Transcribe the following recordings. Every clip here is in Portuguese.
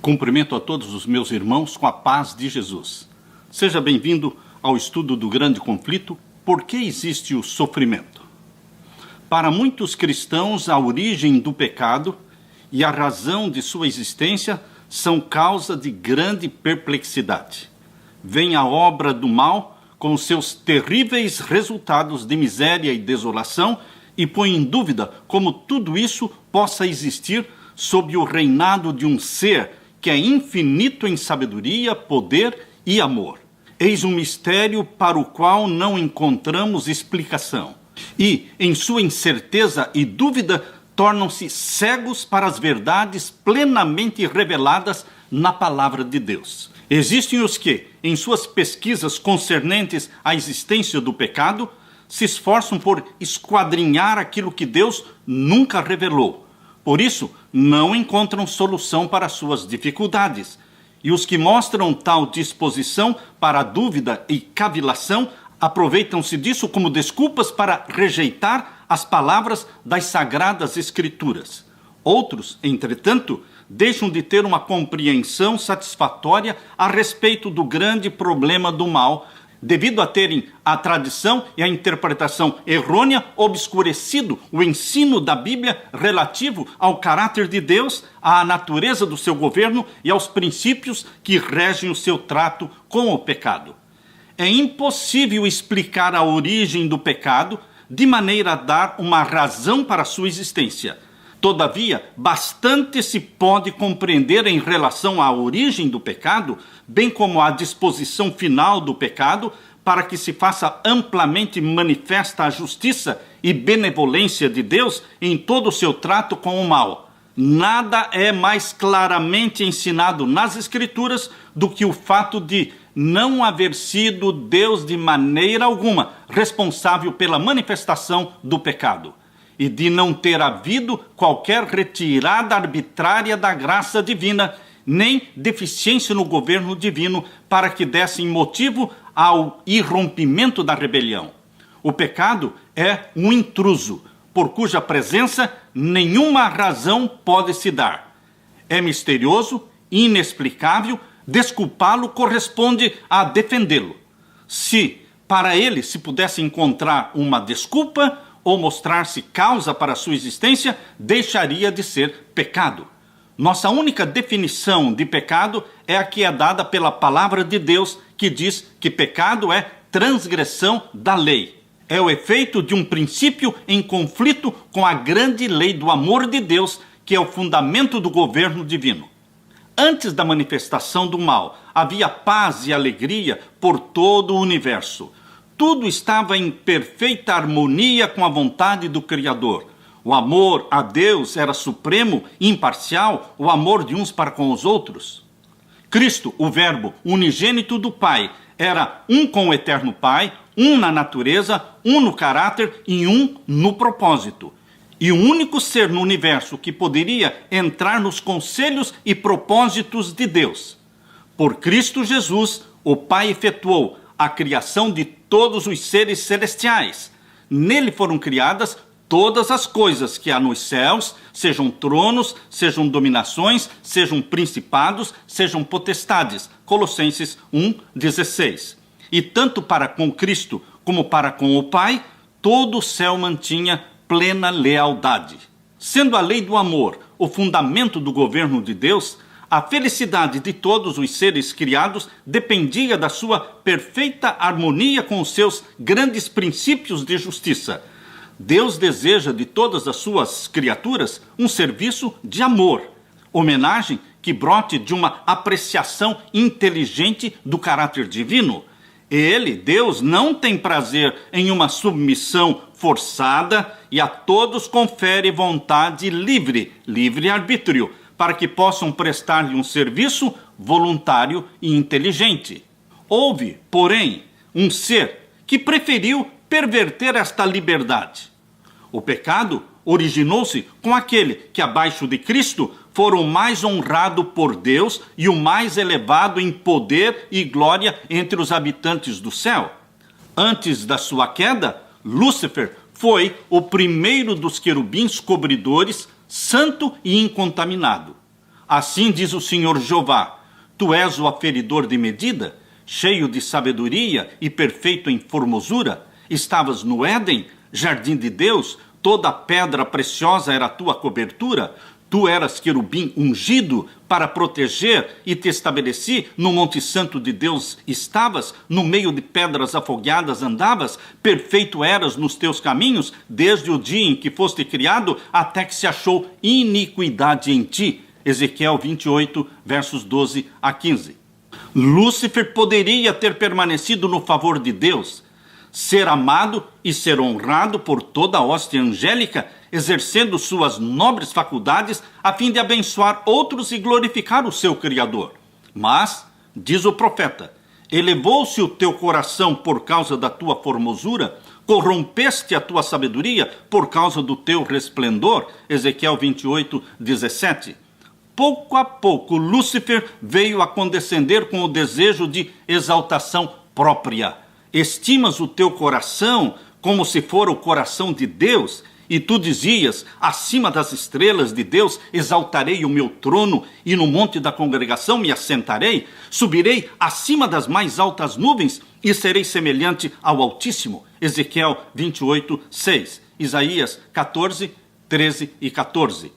Cumprimento a todos os meus irmãos com a paz de Jesus. Seja bem-vindo ao estudo do grande conflito, por que existe o sofrimento? Para muitos cristãos, a origem do pecado e a razão de sua existência são causa de grande perplexidade. Vem a obra do mal com seus terríveis resultados de miséria e desolação e põe em dúvida como tudo isso possa existir sob o reinado de um ser que é infinito em sabedoria, poder e amor. Eis um mistério para o qual não encontramos explicação. E, em sua incerteza e dúvida, tornam-se cegos para as verdades plenamente reveladas na palavra de Deus. Existem os que, em suas pesquisas concernentes à existência do pecado, se esforçam por esquadrinhar aquilo que Deus nunca revelou. Por isso, não encontram solução para suas dificuldades. E os que mostram tal disposição para a dúvida e cavilação aproveitam-se disso como desculpas para rejeitar as palavras das Sagradas Escrituras. Outros, entretanto, deixam de ter uma compreensão satisfatória a respeito do grande problema do mal, devido a terem a tradição e a interpretação errônea obscurecido o ensino da Bíblia relativo ao caráter de Deus, à natureza do seu governo e aos princípios que regem o seu trato com o pecado. É impossível explicar a origem do pecado de maneira a dar uma razão para a sua existência. Todavia, bastante se pode compreender em relação à origem do pecado, bem como à disposição final do pecado, para que se faça amplamente manifesta a justiça e benevolência de Deus em todo o seu trato com o mal. Nada é mais claramente ensinado nas Escrituras do que o fato de não haver sido Deus de maneira alguma responsável pela manifestação do pecado, e de não ter havido qualquer retirada arbitrária da graça divina, nem deficiência no governo divino para que dessem motivo ao irrompimento da rebelião. O pecado é um intruso, por cuja presença nenhuma razão pode se dar. É misterioso, inexplicável, desculpá-lo corresponde a defendê-lo. Se para ele se pudesse encontrar uma desculpa ou mostrar-se causa para a sua existência, deixaria de ser pecado. Nossa única definição de pecado é a que é dada pela palavra de Deus, que diz que pecado é transgressão da lei. É o efeito de um princípio em conflito com a grande lei do amor de Deus, que é o fundamento do governo divino. Antes da manifestação do mal, havia paz e alegria por todo o universo. Tudo estava em perfeita harmonia com a vontade do Criador. O amor a Deus era supremo e imparcial, o amor de uns para com os outros. Cristo, o Verbo unigênito do Pai, era um com o eterno Pai, um na natureza, um no caráter e um no propósito. E o único ser no universo que poderia entrar nos conselhos e propósitos de Deus. Por Cristo Jesus, o Pai efetuou a criação de todos os seres celestiais. Nele foram criadas todas as coisas que há nos céus, sejam tronos, sejam dominações, sejam principados, sejam potestades. Colossenses 1:16. E tanto para com Cristo como para com o Pai, todo o céu mantinha plena lealdade. Sendo a lei do amor o fundamento do governo de Deus, a felicidade de todos os seres criados dependia da sua perfeita harmonia com os seus grandes princípios de justiça. Deus deseja de todas as suas criaturas um serviço de amor, homenagem que brote de uma apreciação inteligente do caráter divino. Ele, Deus, não tem prazer em uma submissão forçada e a todos confere vontade livre-arbítrio, para que possam prestar-lhe um serviço voluntário e inteligente. Houve, porém, um ser que preferiu perverter esta liberdade. O pecado originou-se com aquele que, abaixo de Cristo, for o mais honrado por Deus e o mais elevado em poder e glória entre os habitantes do céu. Antes da sua queda, Lúcifer foi o primeiro dos querubins cobridores, santo e incontaminado. Assim diz o Senhor Jeová: tu és o aferidor de medida, cheio de sabedoria e perfeito em formosura. Estavas no Éden, jardim de Deus, toda pedra preciosa era a tua cobertura. Tu eras querubim ungido para proteger, e te estabeleci no monte santo de Deus estavas, no meio de pedras afogueadas andavas, perfeito eras nos teus caminhos, desde o dia em que foste criado, até que se achou iniquidade em ti. Ezequiel 28, versos 12 a 15. Lúcifer poderia ter permanecido no favor de Deus, ser amado e ser honrado por toda a hoste angélica, exercendo suas nobres faculdades a fim de abençoar outros e glorificar o seu Criador. Mas, diz o profeta, elevou-se o teu coração por causa da tua formosura, corrompeste a tua sabedoria por causa do teu resplendor. Ezequiel 28, 17. Pouco a pouco, Lúcifer veio a condescender com o desejo de exaltação própria. Estimas o teu coração como se for o coração de Deus, e tu dizias: acima das estrelas de Deus exaltarei o meu trono, e no monte da congregação me assentarei, subirei acima das mais altas nuvens, e serei semelhante ao Altíssimo. Ezequiel 28, 6. Isaías 14, 13 e 14.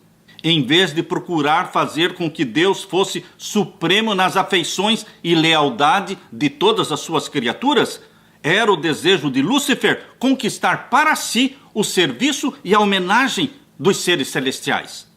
Em vez de procurar fazer com que Deus fosse supremo nas afeições e lealdade de todas as suas criaturas, era o desejo de Lúcifer conquistar para si o serviço e a homenagem dos seres celestiais.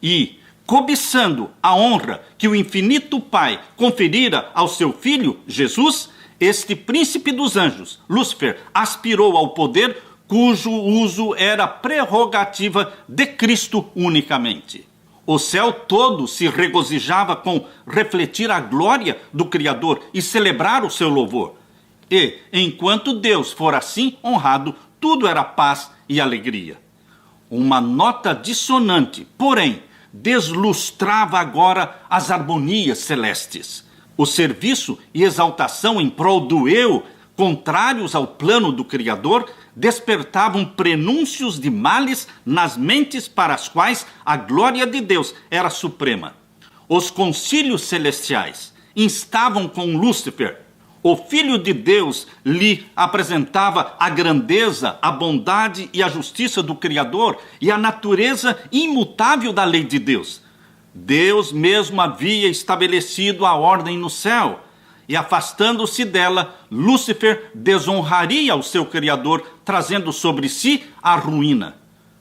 E, cobiçando a honra que o infinito Pai conferira ao seu Filho, Jesus, este príncipe dos anjos, Lúcifer, aspirou ao poder cujo uso era prerrogativa de Cristo unicamente. O céu todo se regozijava com refletir a glória do Criador e celebrar o seu louvor. E, enquanto Deus for assim honrado, tudo era paz e alegria. Uma nota dissonante, porém, deslustrava agora as harmonias celestes. O serviço e exaltação em prol do eu, contrários ao plano do Criador, despertavam prenúncios de males nas mentes para as quais a glória de Deus era suprema. Os concílios celestiais instavam com Lúcifer. O Filho de Deus lhe apresentava a grandeza, a bondade e a justiça do Criador e a natureza imutável da lei de Deus. Deus mesmo havia estabelecido a ordem no céu, e afastando-se dela, Lúcifer desonraria o seu Criador, trazendo sobre si a ruína.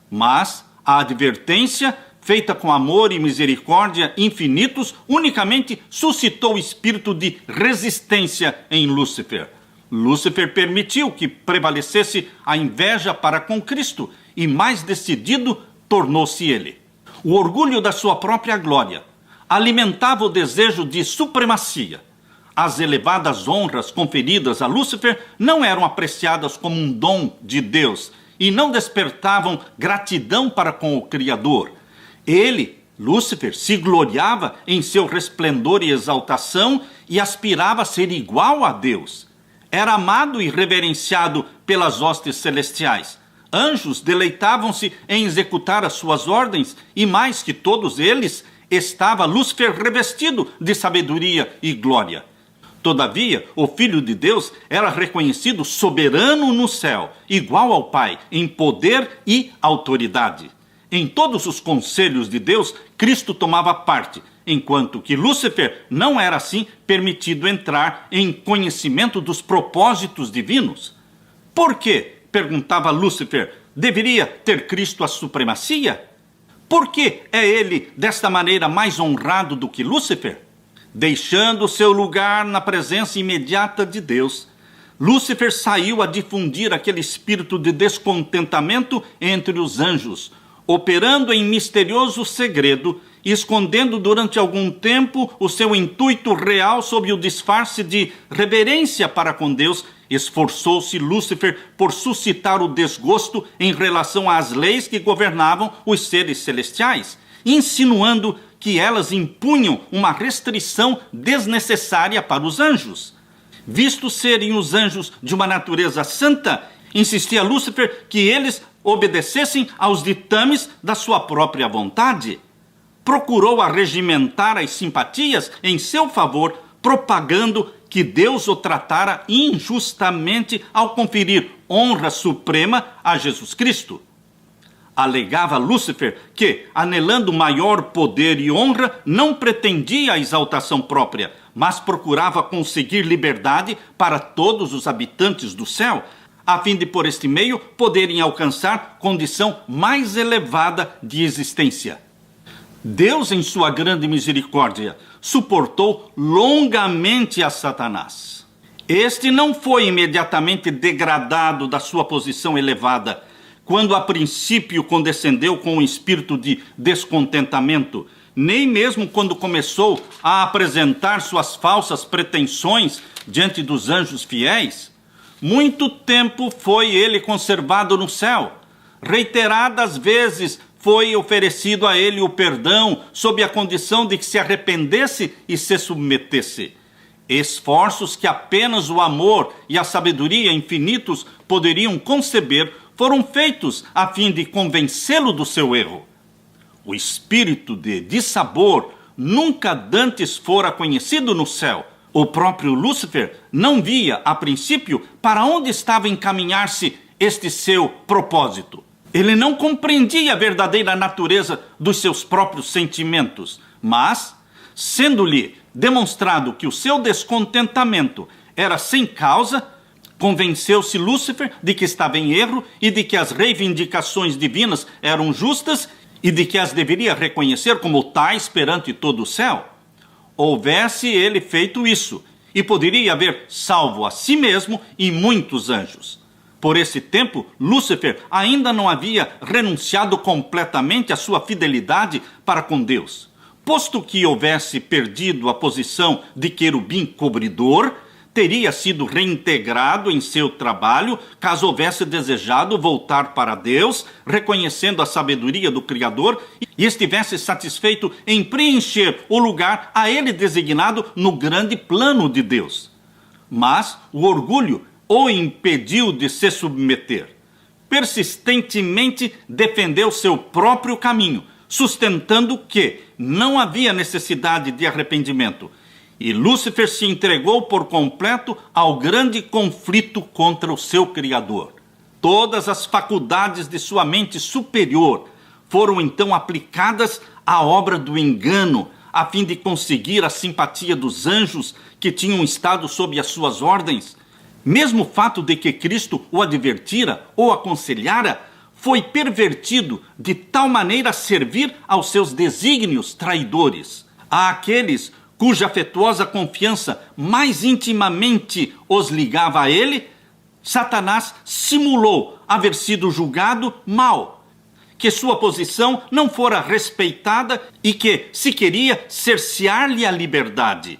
Mas a advertência, feita com amor e misericórdia infinitos, unicamente suscitou espírito de resistência em Lúcifer. Lúcifer permitiu que prevalecesse a inveja para com Cristo, e mais decidido tornou-se ele. O orgulho da sua própria glória alimentava o desejo de supremacia. As elevadas honras conferidas a Lúcifer não eram apreciadas como um dom de Deus e não despertavam gratidão para com o Criador. Ele, Lúcifer, se gloriava em seu resplendor e exaltação e aspirava a ser igual a Deus. Era amado e reverenciado pelas hostes celestiais. Anjos deleitavam-se em executar as suas ordens, e mais que todos eles, estava Lúcifer revestido de sabedoria e glória. Todavia, o Filho de Deus era reconhecido soberano no céu, igual ao Pai, em poder e autoridade. Em todos os conselhos de Deus, Cristo tomava parte, enquanto que Lúcifer não era assim permitido entrar em conhecimento dos propósitos divinos. Por quê? Perguntava Lúcifer. Deveria ter Cristo a supremacia? Por que é ele desta maneira mais honrado do que Lúcifer? Deixando seu lugar na presença imediata de Deus, Lúcifer saiu a difundir aquele espírito de descontentamento entre os anjos, operando em misterioso segredo, escondendo durante algum tempo o seu intuito real sob o disfarce de reverência para com Deus. Esforçou-se Lúcifer por suscitar o desgosto em relação às leis que governavam os seres celestiais, insinuando que elas impunham uma restrição desnecessária para os anjos. Visto serem os anjos de uma natureza santa, insistia Lúcifer que eles obedecessem aos ditames da sua própria vontade. procurou arregimentar as simpatias em seu favor, propagando que Deus o tratara injustamente ao conferir honra suprema a Jesus Cristo. Alegava Lúcifer que, anelando maior poder e honra, não pretendia a exaltação própria, mas procurava conseguir liberdade para todos os habitantes do céu, a fim de, por este meio, poderem alcançar condição mais elevada de existência. Deus, em sua grande misericórdia, suportou longamente a Satanás. Este não foi imediatamente degradado da sua posição elevada, quando a princípio condescendeu com um espírito de descontentamento, nem mesmo quando começou a apresentar suas falsas pretensões diante dos anjos fiéis. Muito tempo foi ele conservado no céu. Reiteradas vezes foi oferecido a ele o perdão sob a condição de que se arrependesse e se submetesse. Esforços que apenas o amor e a sabedoria infinitos poderiam conceber foram feitos a fim de convencê-lo do seu erro. O espírito de dissabor nunca dantes fora conhecido no céu. O próprio Lúcifer não via, a princípio, para onde estava a encaminhar-se este seu propósito. Ele não compreendia a verdadeira natureza dos seus próprios sentimentos, mas, sendo-lhe demonstrado que o seu descontentamento era sem causa, convenceu-se Lúcifer de que estava em erro e de que as reivindicações divinas eram justas e de que as deveria reconhecer como tais perante todo o céu. Houvesse ele feito isso, e poderia haver salvo a si mesmo e muitos anjos. Por esse tempo, Lúcifer ainda não havia renunciado completamente à sua fidelidade para com Deus. Posto que houvesse perdido a posição de querubim cobridor, teria sido reintegrado em seu trabalho, caso houvesse desejado voltar para Deus, reconhecendo a sabedoria do Criador e estivesse satisfeito em preencher o lugar a ele designado no grande plano de Deus. Mas o orgulho o impediu de se submeter. Persistentemente defendeu seu próprio caminho, sustentando que não havia necessidade de arrependimento. E Lúcifer se entregou por completo ao grande conflito contra o seu Criador. Todas as faculdades de sua mente superior foram então aplicadas à obra do engano, a fim de conseguir a simpatia dos anjos que tinham estado sob as suas ordens. Mesmo o fato de que Cristo o advertira ou aconselhara foi pervertido de tal maneira a servir aos seus desígnios traidores. Àqueles cuja afetuosa confiança mais intimamente os ligava a ele, Satanás simulou haver sido julgado mal, que sua posição não fora respeitada e que se queria cercear-lhe a liberdade.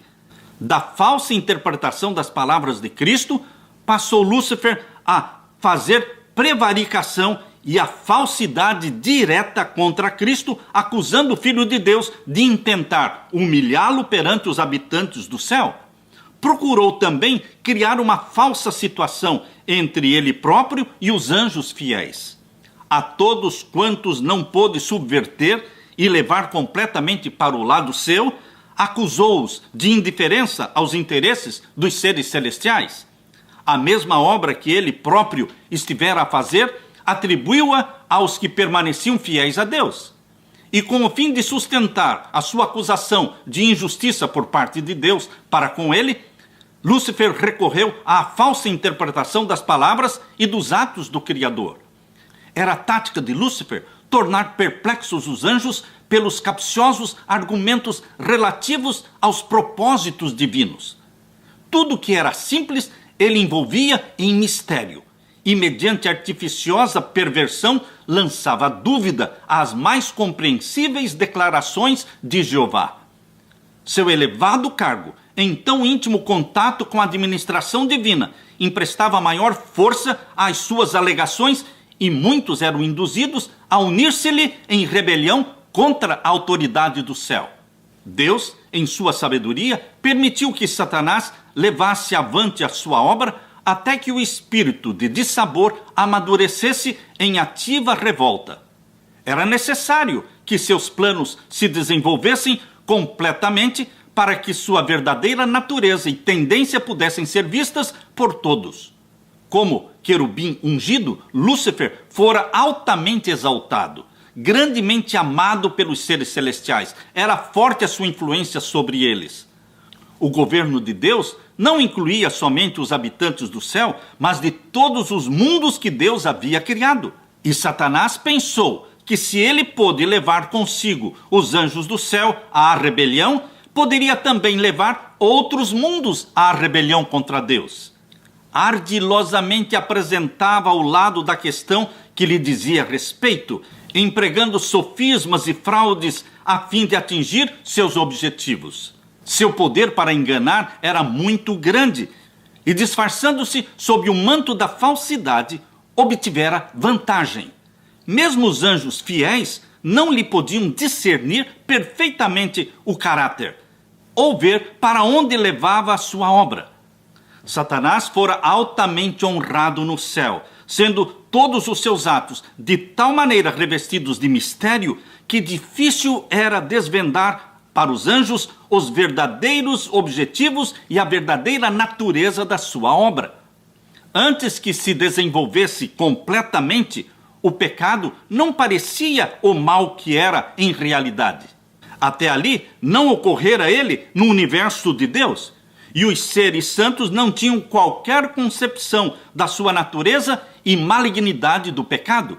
Da falsa interpretação das palavras de Cristo, passou Lúcifer a fazer prevaricação e a falsidade direta contra Cristo, acusando o Filho de Deus de intentar humilhá-lo perante os habitantes do céu. Procurou também criar uma falsa situação entre ele próprio e os anjos fiéis. A todos quantos não pôde subverter e levar completamente para o lado seu, acusou-os de indiferença aos interesses dos seres celestiais. A mesma obra que ele próprio estivera a fazer, atribuiu-a aos que permaneciam fiéis a Deus. E com o fim de sustentar a sua acusação de injustiça por parte de Deus para com ele, Lúcifer recorreu à falsa interpretação das palavras e dos atos do Criador. Era a tática de Lúcifer tornar perplexos os anjos pelos capciosos argumentos relativos aos propósitos divinos. Tudo que era simples, ele envolvia em mistério. E, mediante artificiosa perversão, lançava dúvida às mais compreensíveis declarações de Jeová. Seu elevado cargo, em tão íntimo contato com a administração divina, emprestava maior força às suas alegações e muitos eram induzidos a unir-se-lhe em rebelião contra a autoridade do céu. Deus, em sua sabedoria, permitiu que Satanás levasse avante a sua obra até que o espírito de dissabor amadurecesse em ativa revolta. Era necessário que seus planos se desenvolvessem completamente para que sua verdadeira natureza e tendência pudessem ser vistas por todos. Como querubim ungido, Lúcifer fora altamente exaltado, grandemente amado pelos seres celestiais. Era forte a sua influência sobre eles. O governo de Deus não incluía somente os habitantes do céu, mas de todos os mundos que Deus havia criado. E Satanás pensou que se ele pôde levar consigo os anjos do céu à rebelião, poderia também levar outros mundos à rebelião contra Deus. Ardilosamente apresentava ao lado da questão que lhe dizia respeito, empregando sofismas e fraudes a fim de atingir seus objetivos. Seu poder para enganar era muito grande e, disfarçando-se sob o manto da falsidade, obtivera vantagem. Mesmo os anjos fiéis não lhe podiam discernir perfeitamente o caráter, ou ver para onde levava a sua obra. Satanás fora altamente honrado no céu, sendo todos os seus atos de tal maneira revestidos de mistério que difícil era desvendar para os anjos os verdadeiros objetivos e a verdadeira natureza da sua obra. Antes que se desenvolvesse completamente, o pecado não parecia o mal que era em realidade. Até ali não ocorrera ele no universo de Deus, e os seres santos não tinham qualquer concepção da sua natureza e malignidade do pecado.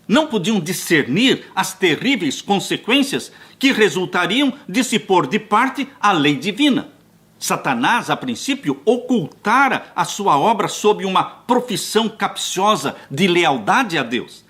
Não podiam discernir as terríveis consequências que resultariam de se pôr de parte a lei divina. Satanás, a princípio, ocultara a sua obra sob uma profissão capciosa de lealdade a Deus.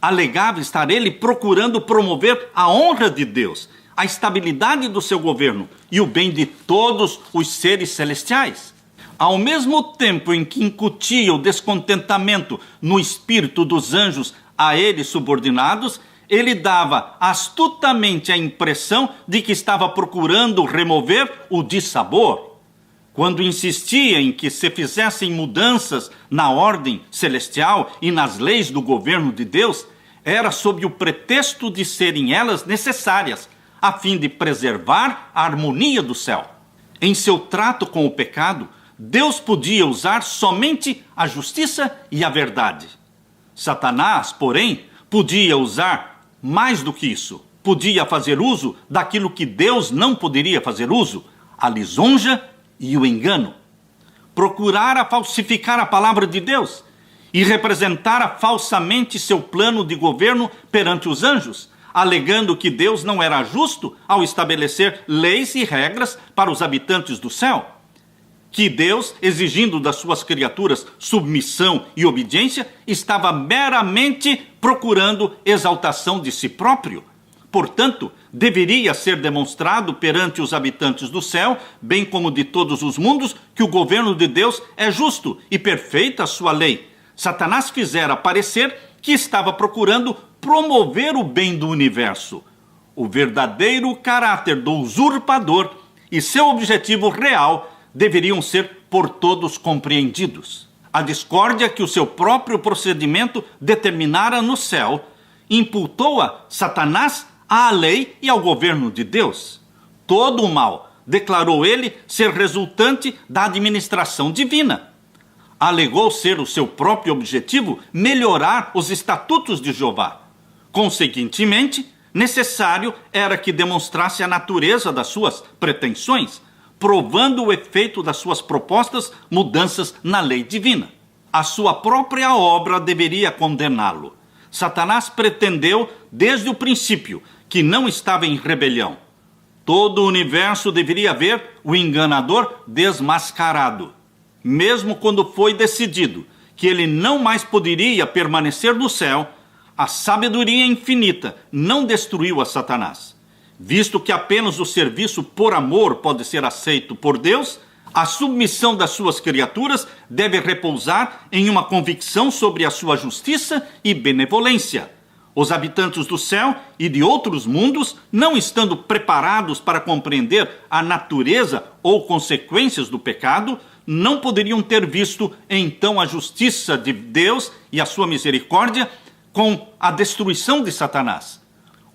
Alegava estar ele procurando promover a honra de Deus, a estabilidade do seu governo e o bem de todos os seres celestiais. Ao mesmo tempo em que incutia o descontentamento no espírito dos anjos a ele subordinados, ele dava astutamente a impressão de que estava procurando remover o dissabor. Quando insistia em que se fizessem mudanças na ordem celestial e nas leis do governo de Deus, era sob o pretexto de serem elas necessárias, a fim de preservar a harmonia do céu. Em seu trato com o pecado, Deus podia usar somente a justiça e a verdade. Satanás, porém, podia usar mais do que isso. Podia fazer uso daquilo que Deus não poderia fazer uso, a lisonja e o engano. Procurara falsificar a palavra de Deus e representara falsamente seu plano de governo perante os anjos, alegando que Deus não era justo ao estabelecer leis e regras para os habitantes do céu. Que Deus, exigindo das suas criaturas submissão e obediência, estava meramente procurando exaltação de si próprio. Portanto, deveria ser demonstrado perante os habitantes do céu, bem como de todos os mundos, que o governo de Deus é justo e perfeita a sua lei. Satanás fizera parecer que estava procurando promover o bem do universo. O verdadeiro caráter do usurpador e seu objetivo real deveriam ser por todos compreendidos. A discórdia que o seu próprio procedimento determinara no céu imputou-a Satanás à lei e ao governo de Deus. Todo o mal, declarou ele, ser resultante da administração divina. Alegou ser o seu próprio objetivo melhorar os estatutos de Jeová. Consequentemente, necessário era que demonstrasse a natureza das suas pretensões, provando o efeito das suas propostas mudanças na lei divina. A sua própria obra deveria condená-lo. Satanás pretendeu, desde o princípio, que não estava em rebelião. Todo o universo deveria ver o enganador desmascarado. Mesmo quando foi decidido que ele não mais poderia permanecer no céu, a sabedoria infinita não destruiu a Satanás. Visto que apenas o serviço por amor pode ser aceito por Deus, a submissão das suas criaturas deve repousar em uma convicção sobre a sua justiça e benevolência. Os habitantes do céu e de outros mundos, não estando preparados para compreender a natureza ou consequências do pecado, não poderiam ter visto então a justiça de Deus e a sua misericórdia com a destruição de Satanás.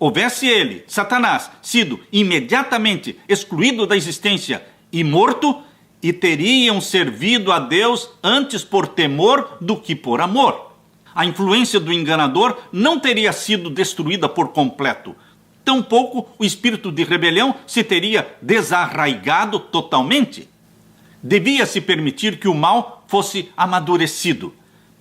houvesse ele, Satanás, sido imediatamente excluído da existência e morto, e teriam servido a Deus antes por temor do que por amor. A influência do enganador não teria sido destruída por completo. Tampouco o espírito de rebelião se teria desarraigado totalmente. Devia-se permitir que o mal fosse amadurecido.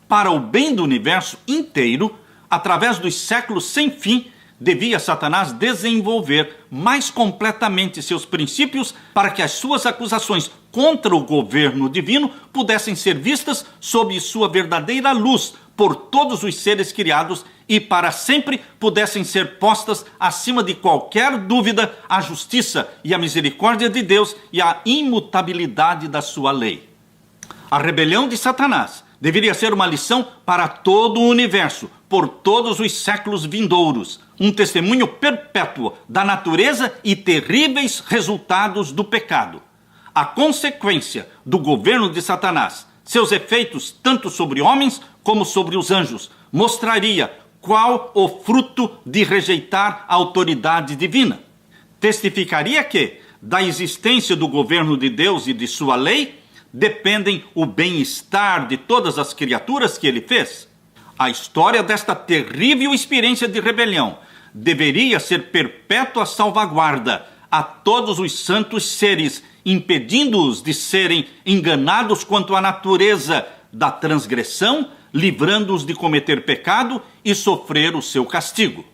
Para o bem do universo inteiro, através dos séculos sem fim, devia Satanás desenvolver mais completamente seus princípios para que as suas acusações contra o governo divino pudessem ser vistas sob sua verdadeira luz por todos os seres criados e para sempre pudessem ser postas acima de qualquer dúvida a justiça e a misericórdia de Deus e a imutabilidade da sua lei. A rebelião de Satanás deveria ser uma lição para todo o universo, por todos os séculos vindouros, um testemunho perpétuo da natureza e terríveis resultados do pecado. A consequência do governo de Satanás, seus efeitos tanto sobre homens como sobre os anjos, mostraria qual o fruto de rejeitar a autoridade divina. Testificaria que, da existência do governo de Deus e de sua lei, dependem o bem-estar de todas as criaturas que ele fez. A história desta terrível experiência de rebelião deveria ser perpétua salvaguarda a todos os santos seres, impedindo-os de serem enganados quanto à natureza da transgressão, livrando-os de cometer pecado e sofrer o seu castigo.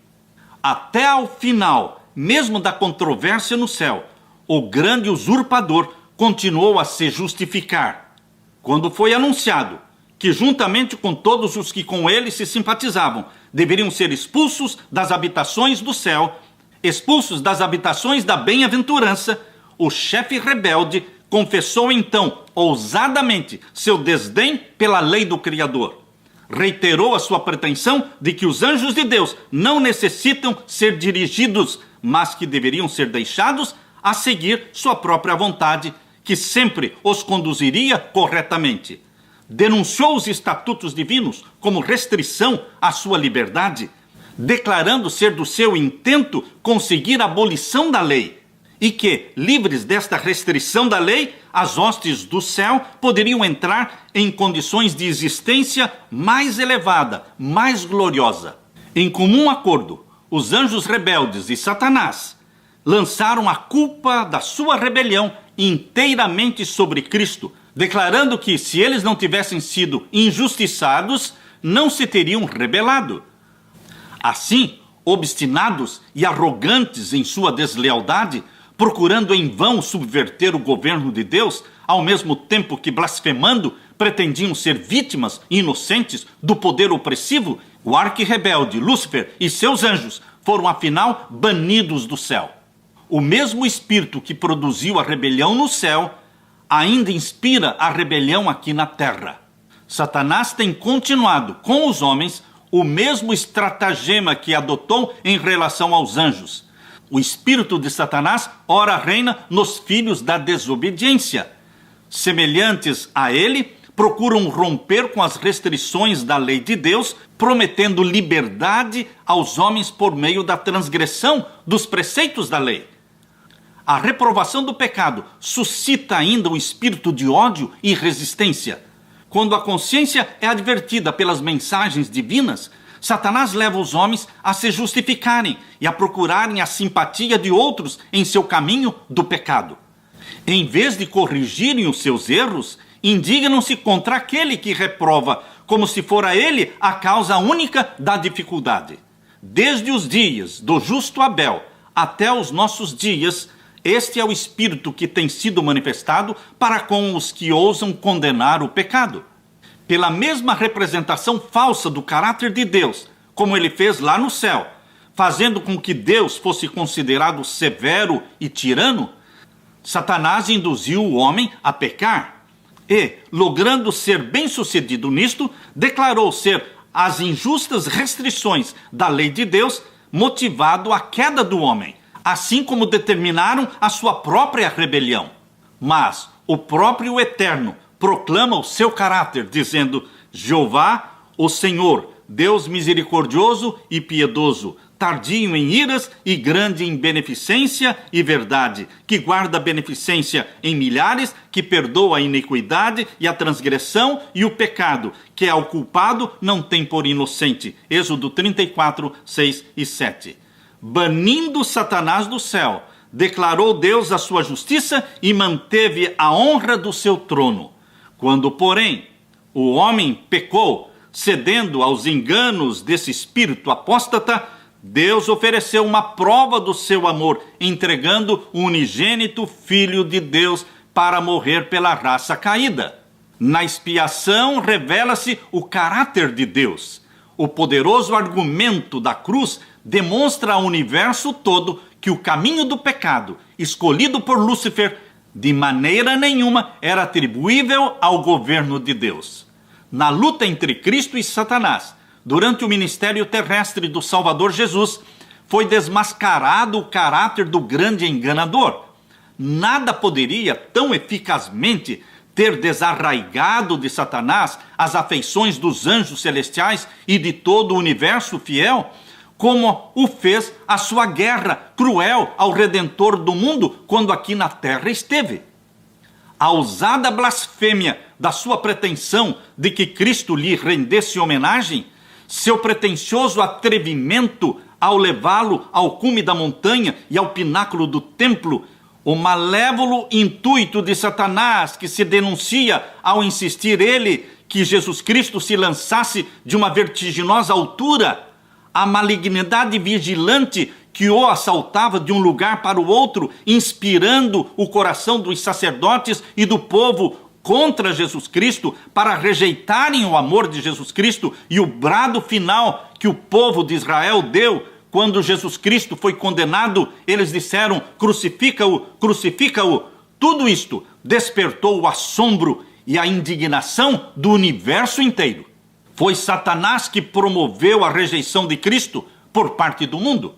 Até ao final, mesmo da controvérsia no céu, o grande usurpador continuou a se justificar. Quando foi anunciado que, juntamente com todos os que com ele se simpatizavam, deveriam ser expulsos das habitações do céu, expulsos das habitações da bem-aventurança, o chefe rebelde confessou então ousadamente seu desdém pela lei do Criador. Reiterou a sua pretensão de que os anjos de Deus não necessitam ser dirigidos, mas que deveriam ser deixados a seguir sua própria vontade, que sempre os conduziria corretamente. Denunciou os estatutos divinos como restrição à sua liberdade, declarando ser do seu intento conseguir a abolição da lei, e que, livres desta restrição da lei, as hostes do céu poderiam entrar em condições de existência mais elevada, mais gloriosa. Em comum acordo, os anjos rebeldes e Satanás lançaram a culpa da sua rebelião inteiramente sobre Cristo, declarando que, se eles não tivessem sido injustiçados, não se teriam rebelado. Assim, obstinados e arrogantes em sua deslealdade, procurando em vão subverter o governo de Deus, ao mesmo tempo que, blasfemando, pretendiam ser vítimas inocentes do poder opressivo, o arqui-rebelde Lúcifer e seus anjos foram, afinal, banidos do céu. O mesmo espírito que produziu a rebelião no céu ainda inspira a rebelião aqui na terra. Satanás tem continuado com os homens o mesmo estratagema que adotou em relação aos anjos. O espírito de Satanás ora reina nos filhos da desobediência. Semelhantes a ele, procuram romper com as restrições da lei de Deus, prometendo liberdade aos homens por meio da transgressão dos preceitos da lei. A reprovação do pecado suscita ainda o espírito de ódio e resistência. Quando a consciência é advertida pelas mensagens divinas, Satanás leva os homens a se justificarem e a procurarem a simpatia de outros em seu caminho do pecado. Em vez de corrigirem os seus erros, indignam-se contra aquele que reprova, como se fora ele a causa única da dificuldade. Desde os dias do justo Abel até os nossos dias, este é o espírito que tem sido manifestado para com os que ousam condenar o pecado. Pela mesma representação falsa do caráter de Deus, como ele fez lá no céu, fazendo com que Deus fosse considerado severo e tirano, Satanás induziu o homem a pecar e, logrando ser bem-sucedido nisto, declarou ser as injustas restrições da lei de Deus motivado a queda do homem, assim como determinaram a sua própria rebelião. Mas o próprio Eterno proclama o seu caráter, dizendo: Jeová, o Senhor, Deus misericordioso e piedoso, tardio em iras e grande em beneficência e verdade, que guarda a beneficência em milhares, que perdoa a iniquidade e a transgressão e o pecado, que ao culpado não tem por inocente. Êxodo 34, 6 e 7. Banindo Satanás do céu, declarou Deus a sua justiça e manteve a honra do seu trono. Quando, porém, o homem pecou, cedendo aos enganos desse espírito apóstata, Deus ofereceu uma prova do seu amor, entregando o unigênito Filho de Deus para morrer pela raça caída. Na expiação revela-se o caráter de Deus. O poderoso argumento da cruz demonstra ao universo todo que o caminho do pecado, escolhido por Lúcifer, de maneira nenhuma era atribuível ao governo de Deus. Na luta entre Cristo e Satanás, durante o ministério terrestre do Salvador Jesus, foi desmascarado o caráter do grande enganador. Nada poderia tão eficazmente ter desarraigado de Satanás as afeições dos anjos celestiais e de todo o universo fiel, como o fez a sua guerra cruel ao Redentor do mundo quando aqui na terra esteve. A ousada blasfêmia da sua pretensão de que Cristo lhe rendesse homenagem, seu pretensioso atrevimento ao levá-lo ao cume da montanha e ao pináculo do templo, o malévolo intuito de Satanás que se denuncia ao insistir ele que Jesus Cristo se lançasse de uma vertiginosa altura, a malignidade vigilante que o assaltava de um lugar para o outro, inspirando o coração dos sacerdotes e do povo contra Jesus Cristo, para rejeitarem o amor de Jesus Cristo, e o brado final que o povo de Israel deu quando Jesus Cristo foi condenado, eles disseram: crucifica-o, crucifica-o. Tudo isto despertou o assombro e a indignação do universo inteiro. Foi Satanás que promoveu a rejeição de Cristo por parte do mundo.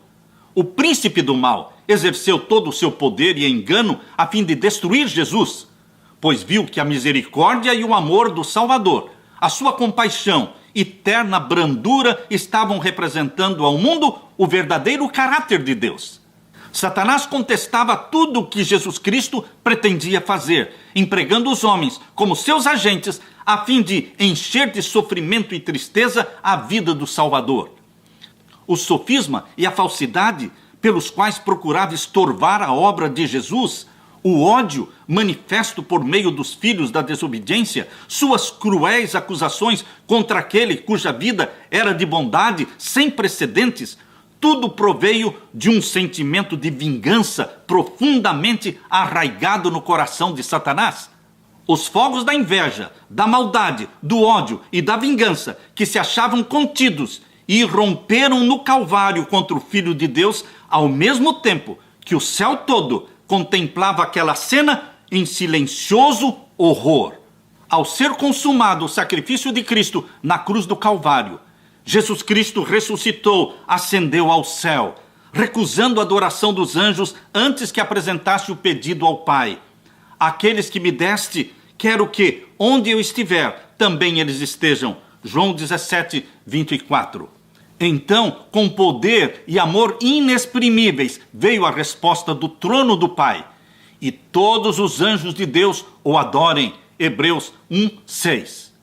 O príncipe do mal exerceu todo o seu poder e engano a fim de destruir Jesus, pois viu que a misericórdia e o amor do Salvador, a sua compaixão e terna brandura estavam representando ao mundo o verdadeiro caráter de Deus. Satanás contestava tudo o que Jesus Cristo pretendia fazer, empregando os homens como seus agentes a fim de encher de sofrimento e tristeza a vida do Salvador. O sofisma e a falsidade pelos quais procurava estorvar a obra de Jesus, o ódio manifesto por meio dos filhos da desobediência, suas cruéis acusações contra aquele cuja vida era de bondade sem precedentes, tudo proveio de um sentimento de vingança profundamente arraigado no coração de Satanás. Os fogos da inveja, da maldade, do ódio e da vingança que se achavam contidos e romperam no Calvário contra o Filho de Deus, ao mesmo tempo que o céu todo contemplava aquela cena em silencioso horror. Ao ser consumado o sacrifício de Cristo na cruz do Calvário, Jesus Cristo ressuscitou, ascendeu ao céu, recusando a adoração dos anjos antes que apresentasse o pedido ao Pai. Aqueles que me deste, quero que, onde eu estiver, também eles estejam. João 17, 24. Então, com poder e amor inexprimíveis, veio a resposta do trono do Pai. E todos os anjos de Deus o adorem. Hebreus 1, 6.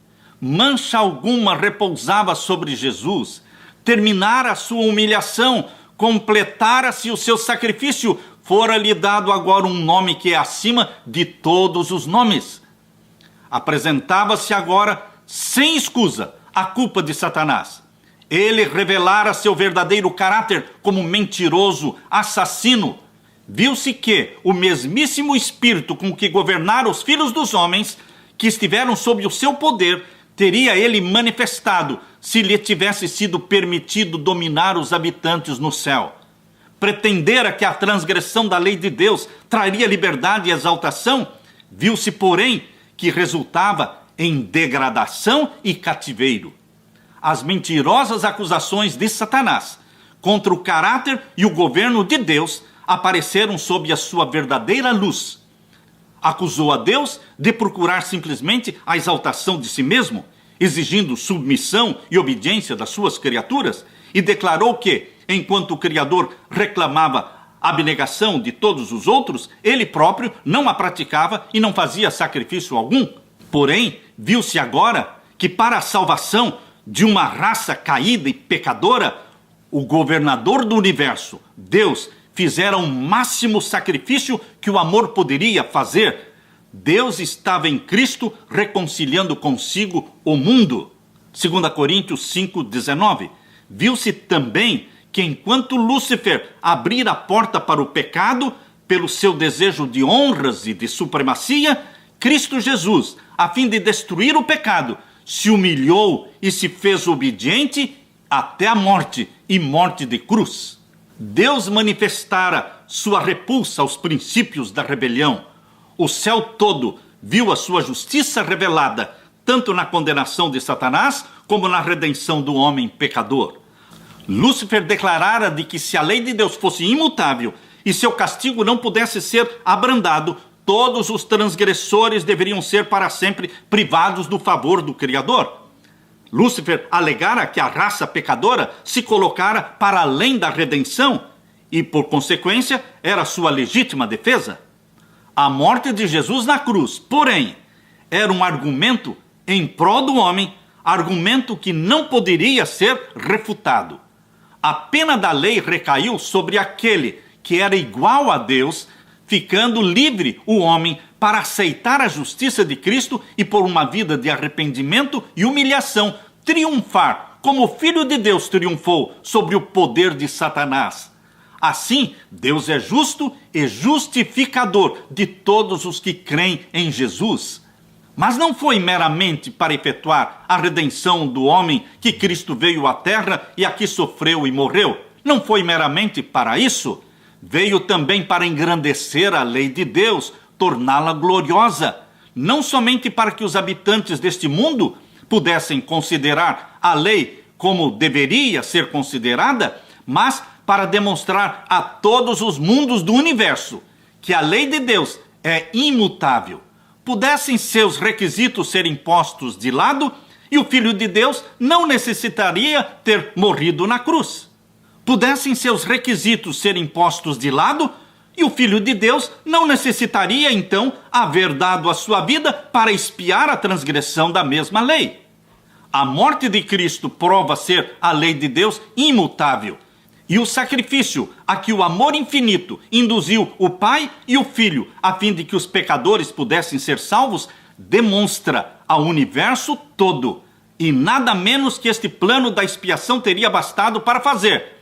Mancha alguma repousava sobre Jesus. Terminara a sua humilhação, completara-se o seu sacrifício, fora-lhe dado agora um nome que é acima de todos os nomes. Apresentava-se agora, sem escusa, a culpa de Satanás. Ele revelara seu verdadeiro caráter como mentiroso, assassino. Viu-se que o mesmíssimo espírito com que governara os filhos dos homens, que estiveram sob o seu poder, teria ele manifestado se lhe tivesse sido permitido dominar os habitantes no céu. Pretendera que a transgressão da lei de Deus traria liberdade e exaltação, viu-se, porém, que resultava em degradação e cativeiro. As mentirosas acusações de Satanás contra o caráter e o governo de Deus apareceram sob a sua verdadeira luz. Acusou a Deus de procurar simplesmente a exaltação de si mesmo, exigindo submissão e obediência das suas criaturas, e declarou que enquanto o Criador reclamava abnegação de todos os outros, ele próprio não a praticava e não fazia sacrifício algum. Porém, viu-se agora que para a salvação de uma raça caída e pecadora, o governador do universo, Deus, fizera o máximo sacrifício que o amor poderia fazer. Deus estava em Cristo reconciliando consigo o mundo. 2 Coríntios 5,19. Viu-se também que enquanto Lúcifer abrira a porta para o pecado, pelo seu desejo de honras e de supremacia, Cristo Jesus, a fim de destruir o pecado, se humilhou e se fez obediente até a morte, e morte de cruz. Deus manifestara sua repulsa aos princípios da rebelião. O céu todo viu a sua justiça revelada, tanto na condenação de Satanás, como na redenção do homem pecador. Lúcifer declarara de que se a lei de Deus fosse imutável e seu castigo não pudesse ser abrandado, todos os transgressores deveriam ser para sempre privados do favor do Criador. Lúcifer alegara que a raça pecadora se colocara para além da redenção e, por consequência, era sua legítima defesa. A morte de Jesus na cruz, porém, era um argumento em prol do homem, argumento que não poderia ser refutado. A pena da lei recaiu sobre aquele que era igual a Deus, ficando livre o homem para aceitar a justiça de Cristo e, por uma vida de arrependimento e humilhação, triunfar como o Filho de Deus triunfou sobre o poder de Satanás. Assim, Deus é justo e justificador de todos os que creem em Jesus. Mas não foi meramente para efetuar a redenção do homem que Cristo veio à terra e aqui sofreu e morreu. Não foi meramente para isso. Veio também para engrandecer a lei de Deus, torná-la gloriosa. Não somente para que os habitantes deste mundo pudessem considerar a lei como deveria ser considerada, mas para demonstrar a todos os mundos do universo que a lei de Deus é imutável. Pudessem seus requisitos ser impostos de lado e o Filho de Deus não necessitaria ter morrido na cruz. Pudessem seus requisitos ser impostos de lado e o Filho de Deus não necessitaria, então, haver dado a sua vida para expiar a transgressão da mesma lei. A morte de Cristo prova ser a lei de Deus imutável. E o sacrifício a que o amor infinito induziu o Pai e o Filho, a fim de que os pecadores pudessem ser salvos, demonstra ao universo todo. E nada menos que este plano da expiação teria bastado para fazer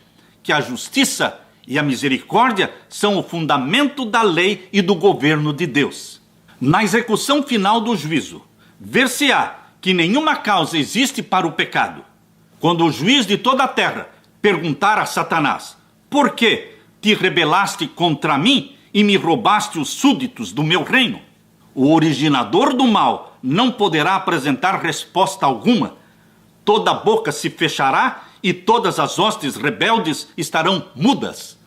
que a justiça e a misericórdia são o fundamento da lei e do governo de Deus. Na execução final do juízo, ver-se-á que nenhuma causa existe para o pecado. Quando o juiz de toda a terra perguntar a Satanás: por que te rebelaste contra mim e me roubaste os súditos do meu reino? O originador do mal não poderá apresentar resposta alguma. Toda boca se fechará e todas as hostes rebeldes estarão mudas.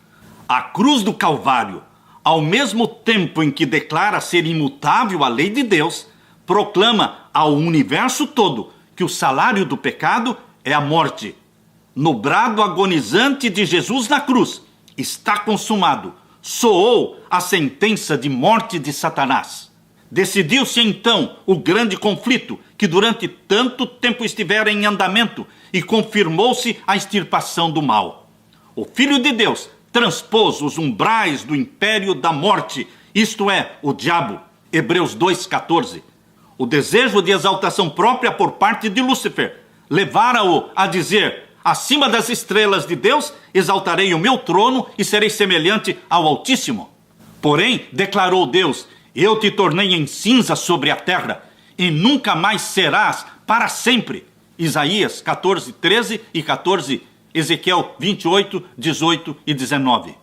A cruz do Calvário, ao mesmo tempo em que declara ser imutável a lei de Deus, proclama ao universo todo que o salário do pecado é a morte. No brado agonizante de Jesus na cruz, está consumado, soou a sentença de morte de Satanás. Decidiu-se então o grande conflito que durante tanto tempo estivera em andamento e confirmou-se a extirpação do mal. O Filho de Deus transpôs os umbrais do império da morte, isto é, o diabo. Hebreus 2,14. O desejo de exaltação própria por parte de Lúcifer levara-o a dizer: acima das estrelas de Deus, exaltarei o meu trono e serei semelhante ao Altíssimo. Porém, declarou Deus: eu te tornei em cinza sobre a terra, e nunca mais serás para sempre. Isaías 14, 13 e 14, Ezequiel 28, 18 e 19.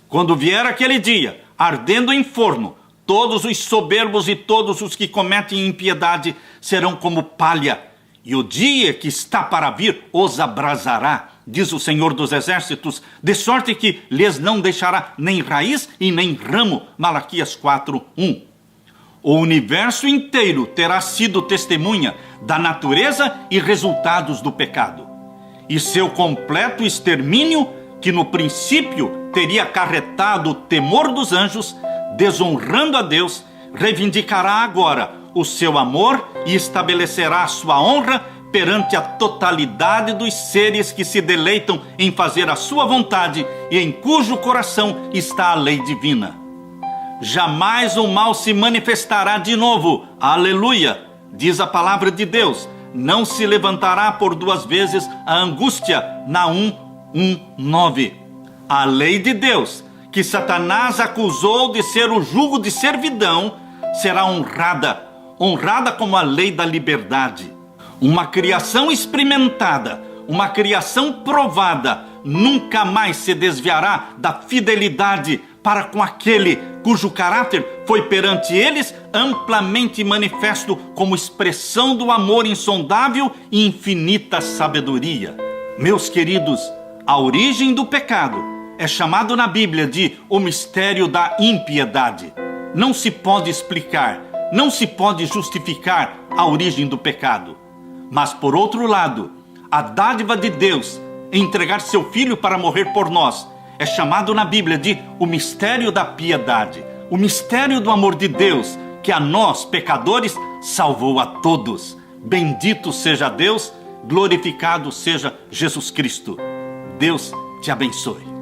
Quando vier aquele dia, ardendo em forno, todos os soberbos e todos os que cometem impiedade serão como palha, e o dia que está para vir os abrasará, diz o Senhor dos Exércitos, de sorte que lhes não deixará nem raiz e nem ramo. Malaquias 4, 1. O universo inteiro terá sido testemunha da natureza e resultados do pecado. E seu completo extermínio que no princípio teria acarretado o temor dos anjos, desonrando a Deus, reivindicará agora o seu amor e estabelecerá a sua honra perante a totalidade dos seres que se deleitam em fazer a sua vontade e em cujo coração está a lei divina. Jamais o mal se manifestará de novo. Aleluia! Diz a palavra de Deus. Não se levantará por 2 vezes a angústia. Naum 1:9. A lei de Deus, que Satanás acusou de ser o jugo de servidão, será honrada como a lei da liberdade. Uma criação experimentada, uma criação provada, nunca mais se desviará da fidelidade para com aquele cujo caráter foi perante eles amplamente manifesto como expressão do amor insondável e infinita sabedoria. Meus queridos, a origem do pecado é chamado na Bíblia de o mistério da impiedade. Não se pode explicar, não se pode justificar a origem do pecado. Mas, por outro lado, a dádiva de Deus em entregar seu Filho para morrer por nós é chamado na Bíblia de o mistério da piedade, o mistério do amor de Deus, que a nós, pecadores, salvou a todos. Bendito seja Deus, glorificado seja Jesus Cristo. Deus te abençoe.